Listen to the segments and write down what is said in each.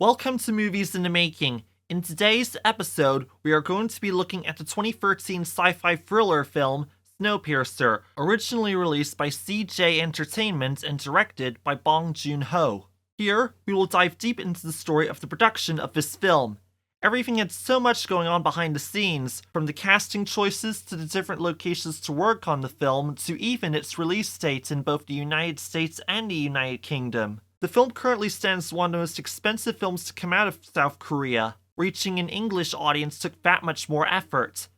Welcome to Movies in the Making. In today's episode, we are going to be looking at the 2013 sci-fi thriller film Snowpiercer, originally released by CJ Entertainment and directed by Bong Joon-ho. Here, we will dive deep into the story of the production of this film. Everything had so much going on behind the scenes, from the casting choices to the different locations to work on the film, to even its release date in both the United States and the United Kingdom. The film currently stands as one of the most expensive films to come out of South Korea. Reaching an English audience took that much more effort.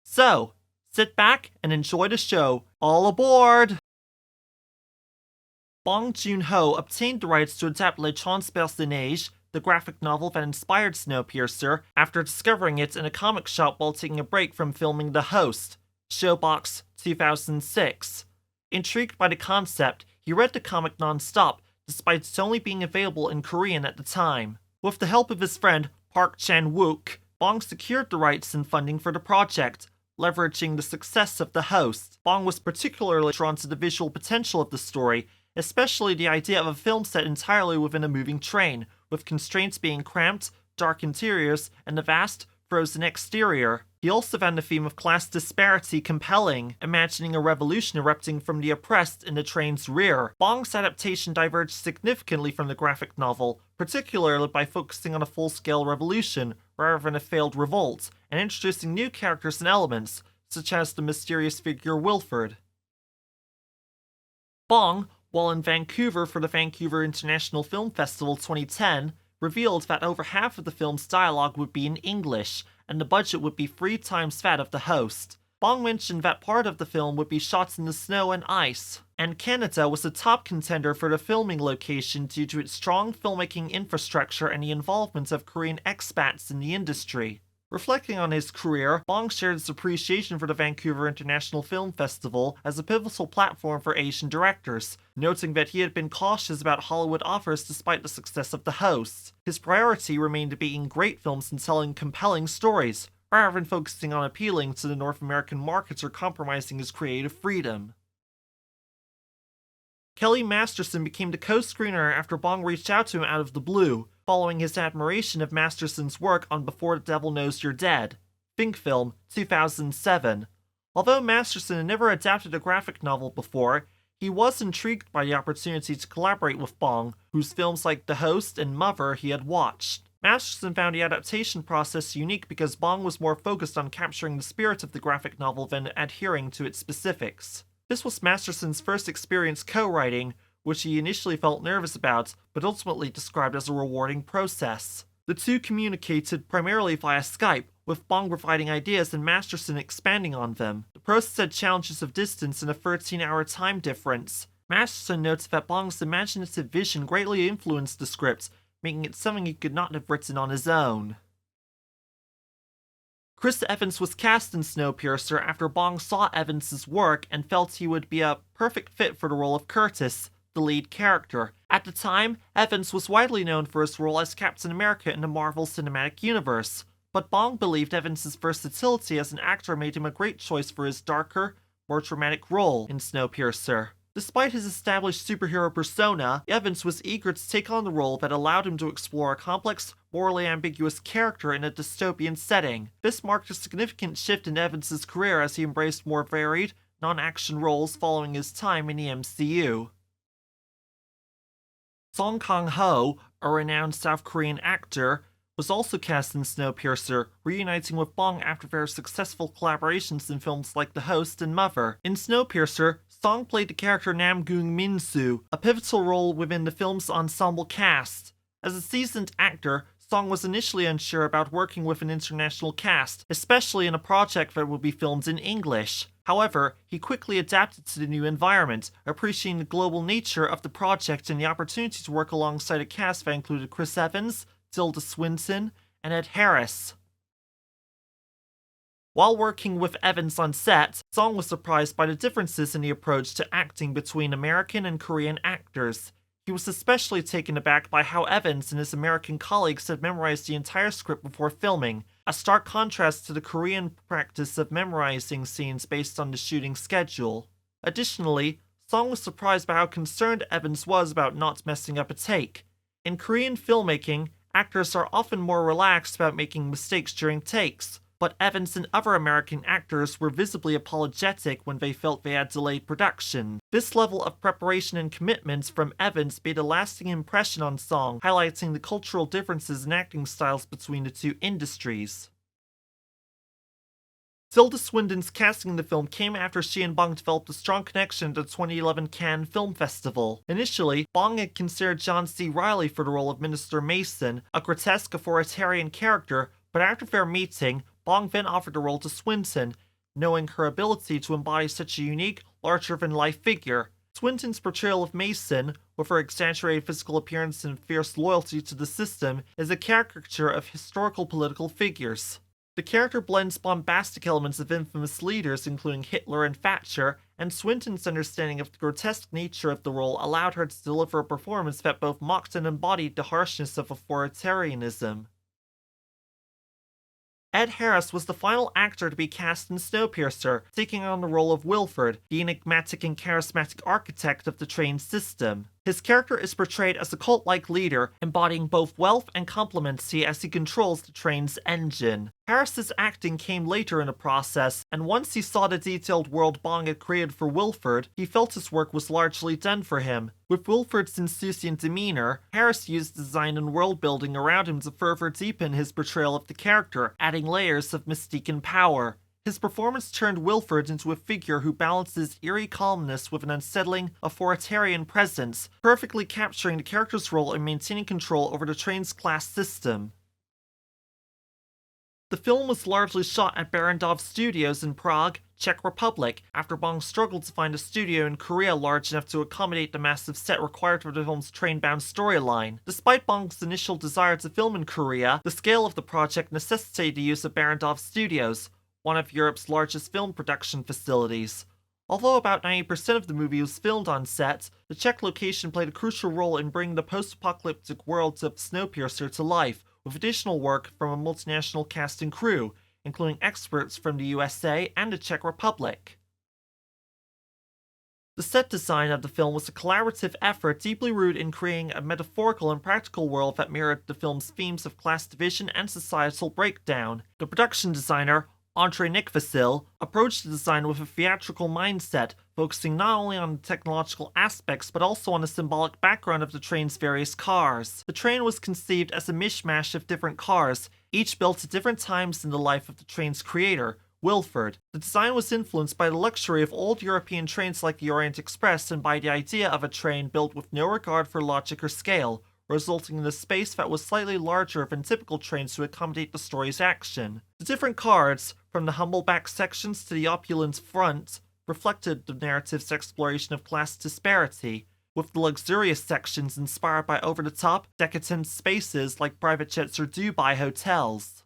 So, sit back and enjoy the show. All aboard! Bong Joon-ho obtained the rights to adapt Transperceneige, the graphic novel that inspired Snowpiercer, after discovering it in a comic shop while taking a break from filming The Host, Showbox 2006. Intrigued by the concept, he read the comic non-stop, despite it only being available in Korean at the time. With the help of his friend Park Chan-wook, Bong secured the rights and funding for the project. Leveraging the success of The Host, Bong was particularly drawn to the visual potential of the story, especially the idea of a film set entirely within a moving train, with constraints being cramped, dark interiors, and a vast, frozen exterior. He also found the theme of class disparity compelling, imagining a revolution erupting from the oppressed in the train's rear. Bong's adaptation diverged significantly from the graphic novel, particularly by focusing on a full-scale revolution rather than a failed revolt, and introducing new characters and elements, such as the mysterious figure Wilford. Bong, while in Vancouver for the Vancouver International Film Festival 2010, revealed that over half of the film's dialogue would be in English, and the budget would be 3 times that of The Host. Bong mentioned that part of the film would be shot in the snow and ice, and Canada was a top contender for the filming location due to its strong filmmaking infrastructure and the involvement of Korean expats in the industry. Reflecting on his career, Bong shared his appreciation for the Vancouver International Film Festival as a pivotal platform for Asian directors, noting that he had been cautious about Hollywood offers despite the success of The Host. His priority remained making great films and telling compelling stories, rather than focusing on appealing to the North American markets or compromising his creative freedom. Kelly Masterson became the co-screener after Bong reached out to him out of the blue, following his admiration of Masterson's work on Before the Devil Knows You're Dead, Think Film 2007. Although Masterson had never adapted a graphic novel before, he was intrigued by the opportunity to collaborate with Bong, whose films like The Host and Mother he had watched. Masterson found the adaptation process unique because Bong was more focused on capturing the spirit of the graphic novel than adhering to its specifics. This was Masterson's first experience co-writing, which he initially felt nervous about, but ultimately described as a rewarding process. The two communicated primarily via Skype, with Bong providing ideas and Masterson expanding on them. The process had challenges of distance and a 13-hour time difference. Masterson notes that Bong's imaginative vision greatly influenced the script, making it something he could not have written on his own. Chris Evans was cast in Snowpiercer after Bong saw Evans' work and felt he would be a perfect fit for the role of Curtis, the lead character. At the time, Evans was widely known for his role as Captain America in the Marvel Cinematic Universe, but Bong believed Evans' versatility as an actor made him a great choice for his darker, more dramatic role in Snowpiercer. Despite his established superhero persona, Evans was eager to take on the role that allowed him to explore a complex, morally ambiguous character in a dystopian setting. This marked a significant shift in Evans' career as he embraced more varied, non-action roles following his time in the MCU. Song Kang-ho, a renowned South Korean actor, was also cast in Snowpiercer, reuniting with Bong after their successful collaborations in films like The Host and Mother. In Snowpiercer, Song played the character Nam-gung Min-soo, a pivotal role within the film's ensemble cast. As a seasoned actor, Song was initially unsure about working with an international cast, especially in a project that would be filmed in English. However, he quickly adapted to the new environment, appreciating the global nature of the project and the opportunity to work alongside a cast that included Chris Evans, Tilda Swinton, and Ed Harris. While working with Evans on set, Song was surprised by the differences in the approach to acting between American and Korean actors. He was especially taken aback by how Evans and his American colleagues had memorized the entire script before filming, a stark contrast to the Korean practice of memorizing scenes based on the shooting schedule. Additionally, Song was surprised by how concerned Evans was about not messing up a take. In Korean filmmaking, actors are often more relaxed about making mistakes during takes, but Evans and other American actors were visibly apologetic when they felt they had delayed production. This level of preparation and commitment from Evans made a lasting impression on Song, highlighting the cultural differences in acting styles between the two industries. Tilda Swinton's casting in the film came after she and Bong developed a strong connection at the 2011 Cannes Film Festival. Initially, Bong had considered John C. Reilly for the role of Minister Mason, a grotesque authoritarian character, but after their meeting, Bong then offered the role to Swinton, knowing her ability to embody such a unique, larger-than-life figure. Swinton's portrayal of Mason, with her exaggerated physical appearance and fierce loyalty to the system, is a caricature of historical political figures. The character blends bombastic elements of infamous leaders including Hitler and Thatcher, and Swinton's understanding of the grotesque nature of the role allowed her to deliver a performance that both mocked and embodied the harshness of authoritarianism. Ed Harris was the final actor to be cast in Snowpiercer, taking on the role of Wilford, the enigmatic and charismatic architect of the train system. His character is portrayed as a cult-like leader, embodying both wealth and complacency as he controls the train's engine. Harris's acting came later in the process, and once he saw the detailed world Bong had created for Wilford, he felt his work was largely done for him. With Wilford's insouciant demeanor, Harris used design and world building around him to further deepen his portrayal of the character, adding layers of mystique and power. His performance turned Wilford into a figure who balances eerie calmness with an unsettling, authoritarian presence, perfectly capturing the character's role in maintaining control over the train's class system. The film was largely shot at Barrandov Studios in Prague, Czech Republic, after Bong struggled to find a studio in Korea large enough to accommodate the massive set required for the film's train-bound storyline. Despite Bong's initial desire to film in Korea, the scale of the project necessitated the use of Barrandov Studios, one of Europe's largest film production facilities. Although about 90% of the movie was filmed on set, the Czech location played a crucial role in bringing the post-apocalyptic world of Snowpiercer to life, with additional work from a multinational cast and crew, including experts from the USA and the Czech Republic. The set design of the film was a collaborative effort deeply rooted in creating a metaphorical and practical world that mirrored the film's themes of class division and societal breakdown. The production designer, Andrei Nikvasil, approached the design with a theatrical mindset, focusing not only on the technological aspects but also on the symbolic background of the train's various cars. The train was conceived as a mishmash of different cars, each built at different times in the life of the train's creator, Wilford. The design was influenced by the luxury of old European trains like the Orient Express and by the idea of a train built with no regard for logic or scale, resulting in a space that was slightly larger than typical trains to accommodate the story's action. The different cars, from the humble back sections to the opulent front, reflected the narrative's exploration of class disparity, with the luxurious sections inspired by over-the-top, decadent spaces like private jets or Dubai hotels.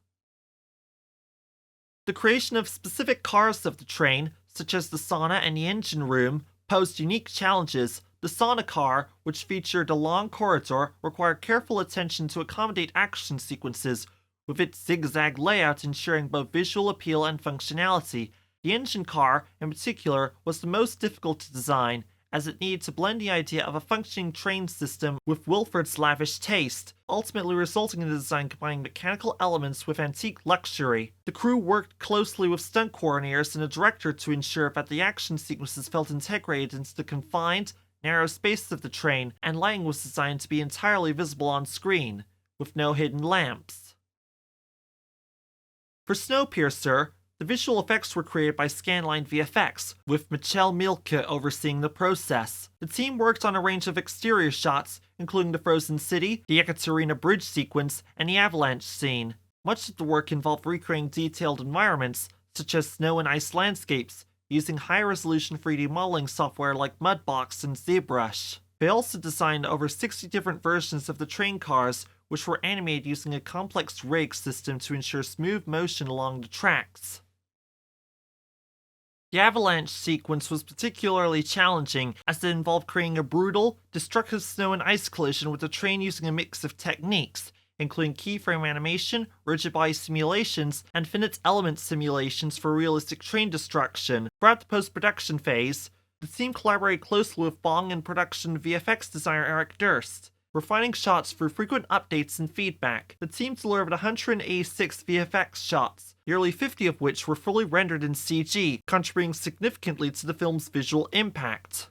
The creation of specific cars of the train, such as the sauna and the engine room, posed unique challenges. The sauna car, which featured a long corridor, required careful attention to accommodate action sequences, with its zigzag layout ensuring both visual appeal and functionality. The engine car, in particular, was the most difficult to design, as it needed to blend the idea of a functioning train system with Wilford's lavish taste, ultimately resulting in the design combining mechanical elements with antique luxury. The crew worked closely with stunt coordinators and a director to ensure that the action sequences felt integrated into the confined, narrow spaces of the train, and lighting was designed to be entirely visible on screen, with no hidden lamps. For Snowpiercer, the visual effects were created by Scanline VFX, with Michel Mielke overseeing the process. The team worked on a range of exterior shots, including the frozen city, the Ekaterina Bridge sequence, and the avalanche scene. Much of the work involved recreating detailed environments, such as snow and ice landscapes, using high-resolution 3D modeling software like Mudbox and ZBrush. They also designed over 60 different versions of the train cars, which were animated using a complex rig system to ensure smooth motion along the tracks. The avalanche sequence was particularly challenging, as it involved creating a brutal, destructive snow and ice collision with the train using a mix of techniques, including keyframe animation, rigid body simulations, and finite element simulations for realistic train destruction. Throughout the post-production phase, the team collaborated closely with Bong and production VFX designer Eric Durst. refining shots through frequent updates and feedback. The team delivered 186 VFX shots, nearly 50 of which were fully rendered in CG, contributing significantly to the film's visual impact.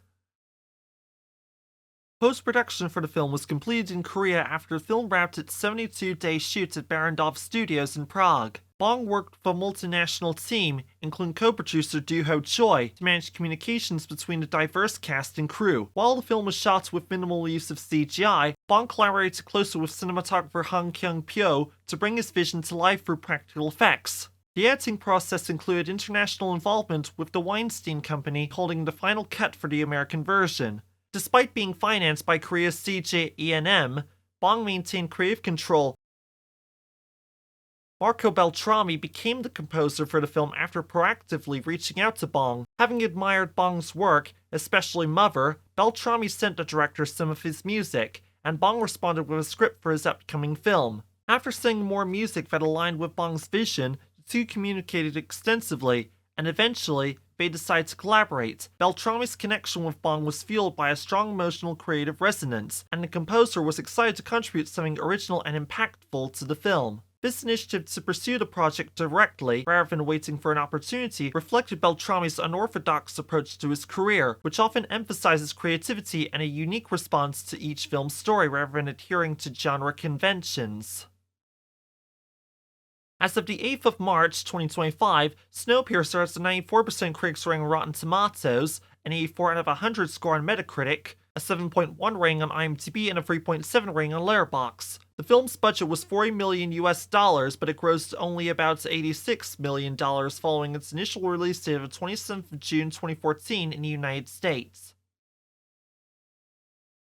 Post-production for the film was completed in Korea after the film wrapped its 72-day shoot at Barrandov Studios in Prague. Bong worked with a multinational team, including co-producer Do-ho Choi, to manage communications between the diverse cast and crew. While the film was shot with minimal use of CGI, Bong collaborated closely with cinematographer Hong Kyung-pyo to bring his vision to life through practical effects. The editing process included international involvement, with the Weinstein Company holding the final cut for the American version. Despite being financed by Korea's CJ Bong maintained creative control. Marco Beltrami became the composer for the film after proactively reaching out to Bong. Having admired Bong's work, especially Mother, Beltrami sent the director some of his music, and Bong responded with a script for his upcoming film. After singing more music that aligned with Bong's vision, the two communicated extensively, and eventually, they decided to collaborate. Beltrami's connection with Bong was fueled by a strong emotional creative resonance, and the composer was excited to contribute something original and impactful to the film. This initiative to pursue the project directly, rather than waiting for an opportunity, reflected Beltrami's unorthodox approach to his career, which often emphasizes creativity and a unique response to each film's story rather than adhering to genre conventions. As of the 8th of March 2025, Snowpiercer has a 94% critics rating on Rotten Tomatoes, an 84 out of 100 score on Metacritic, a 7.1 rating on IMDb, and a 3.7 rating on Letterboxd. The film's budget was $40 million, but it grossed only about $86 million following its initial release date of 27th of June 2014 in the United States.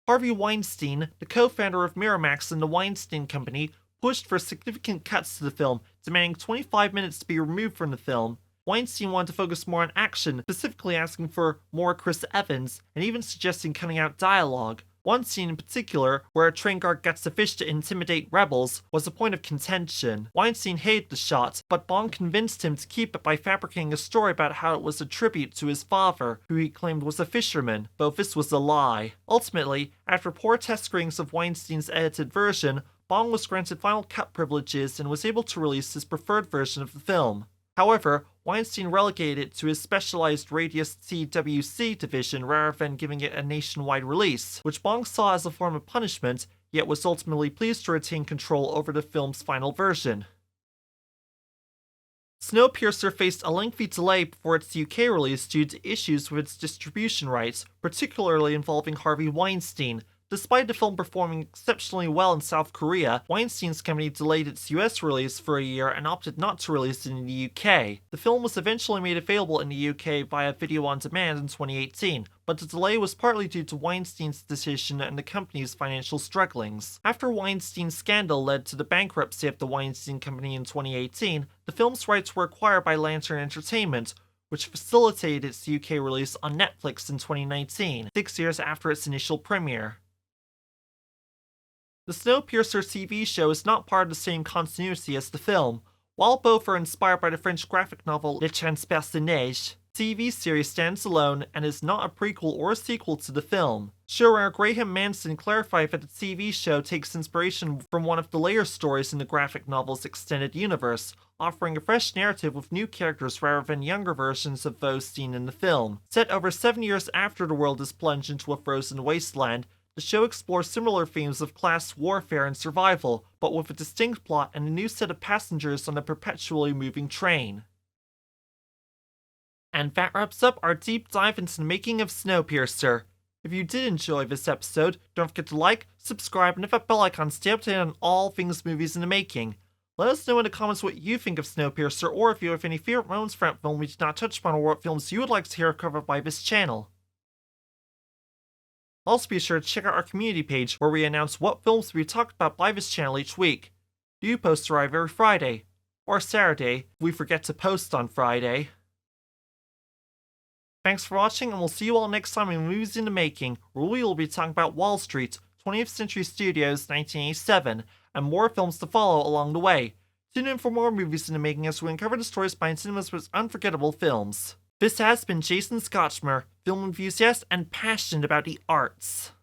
Harvey Weinstein, the co-founder of Miramax and the Weinstein Company, pushed for significant cuts to the film, demanding 25 minutes to be removed from the film. Weinstein wanted to focus more on action, specifically asking for more Chris Evans, and even suggesting cutting out dialogue. One scene in particular, where a train guard gets a fish to intimidate rebels, was a point of contention. Weinstein hated the shot, but Bong convinced him to keep it by fabricating a story about how it was a tribute to his father, who he claimed was a fisherman, though this was a lie. Ultimately, after poor test screenings of Weinstein's edited version, Bong was granted final cut privileges and was able to release his preferred version of the film. However, Weinstein relegated it to his specialized Radius TWC division rather than giving it a nationwide release, which Bong saw as a form of punishment, yet was ultimately pleased to retain control over the film's final version. Snowpiercer faced a lengthy delay before its UK release due to issues with its distribution rights, particularly involving Harvey Weinstein. Despite the film performing exceptionally well in South Korea, Weinstein's company delayed its US release for a year and opted not to release it in the UK. The film was eventually made available in the UK via video on demand in 2018, but the delay was partly due to Weinstein's decision and the company's financial strugglings. After Weinstein's scandal led to the bankruptcy of the Weinstein Company in 2018, the film's rights were acquired by Lantern Entertainment, which facilitated its UK release on Netflix in 2019, 6 years after its initial premiere. The Snowpiercer TV show is not part of the same continuity as the film. While both are inspired by the French graphic novel Transperceneige, the TV series stands alone and is not a prequel or a sequel to the film. Showrunner Graham Manson clarified that the TV show takes inspiration from one of the later stories in the graphic novel's extended universe, offering a fresh narrative with new characters rather than younger versions of those seen in the film. Set over 7 years after the world is plunged into a frozen wasteland, the show explores similar themes of class warfare and survival, but with a distinct plot and a new set of passengers on a perpetually moving train. And that wraps up our deep dive into the making of Snowpiercer. If you did enjoy this episode, don't forget to like, subscribe, and hit that bell icon to stay updated on all things movies in the making. Let us know in the comments what you think of Snowpiercer, or if you have any favorite moments from that film we did not touch upon, or what films you would like to hear covered by this channel. Also be sure to check out our community page where we announce what films will be talked about by this channel each week. New posts arrive every Friday, or Saturday if we forget to post on Friday. Thanks for watching, and we'll see you all next time in Movies in the Making, where we will be talking about Wall Street, 20th Century Studios 1987, and more films to follow along the way. Tune in for more Movies in the Making as we uncover the stories behind cinema's most unforgettable films. This has been Jason Scotchmer, film enthusiast and passionate about the arts.